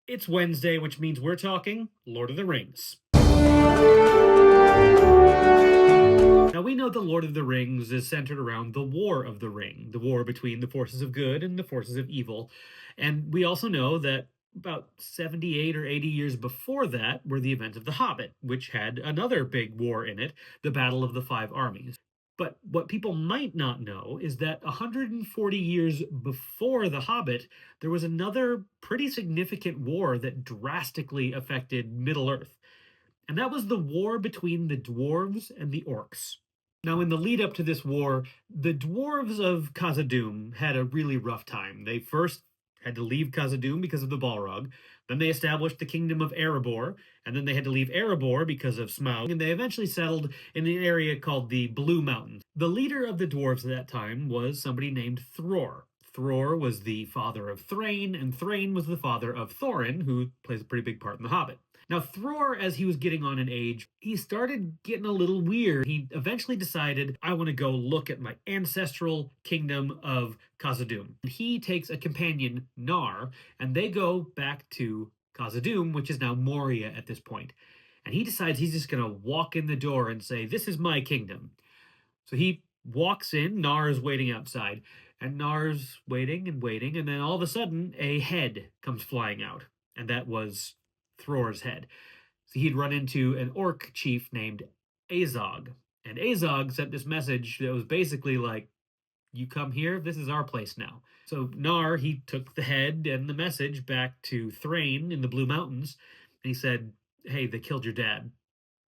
It's Wednesday, which means we're talking Lord of the Rings. Now, we know the Lord of the Rings is centered around the War of the Ring, the war between the forces of good and the forces of evil. And we also know that about 78 or 80 years before that were the events of The Hobbit, which had another big war in it, the Battle of the Five Armies. But what people might not know is that 140 years before The Hobbit, there was another pretty significant war that drastically affected Middle Earth. And that was the war between the dwarves and the orcs. Now, in the lead up to this war, the dwarves of Khazad-dûm had a really rough time. They first had to leave Khazad-dûm because of the Balrog. Then they established the kingdom of Erebor, and then they had to leave Erebor because of Smaug, and they eventually settled in an area called the Blue Mountains. The leader of the dwarves at that time was somebody named Thror. Thror was the father of Thrain, and Thrain was the father of Thorin, who plays a pretty big part in The Hobbit. Now, Thror, as he was getting on in age, he started getting a little weird. He eventually decided, I want to go look at my ancestral kingdom of Khazad-dûm. He takes a companion, Nar, and they go back to Khazad-dûm, which is now Moria at this point. And he decides he's just going to walk in the door and say, this is my kingdom. So he walks in, Nar is waiting outside, and Nar's waiting, and then all of a sudden, a head comes flying out. And that was Thror's head. So he'd run into an orc chief named Azog. And Azog sent this message that was basically like, you come here, this is our place now. So Nar, he took the head and the message back to Thrain in the Blue Mountains, and he said, hey, they killed your dad.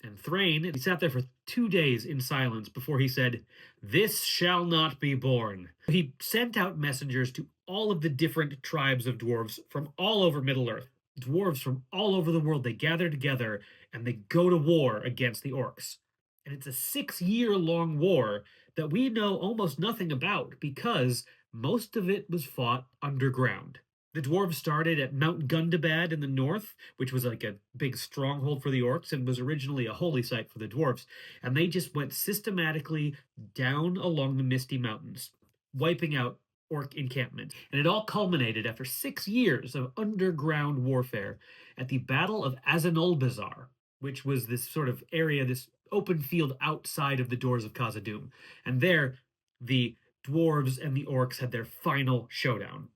And Thrain, he sat there for 2 days in silence before he said, this shall not be born. He sent out messengers to all of the different tribes of dwarves from all over Middle-earth. Dwarves from all over the world, they gather together and they go to war against the orcs. And it's a 6-year-long war that we know almost nothing about because most of it was fought underground. The dwarves started at Mount Gundabad in the north, which was like a big stronghold for the orcs and was originally a holy site for the dwarves. And they just went systematically down along the Misty Mountains, wiping out orc encampment. And it all culminated after 6 years of underground warfare at the Battle of Azanulbizar, which was this sort of area, this open field outside of the doors of Khazad-dûm. And there, the dwarves and the orcs had their final showdown.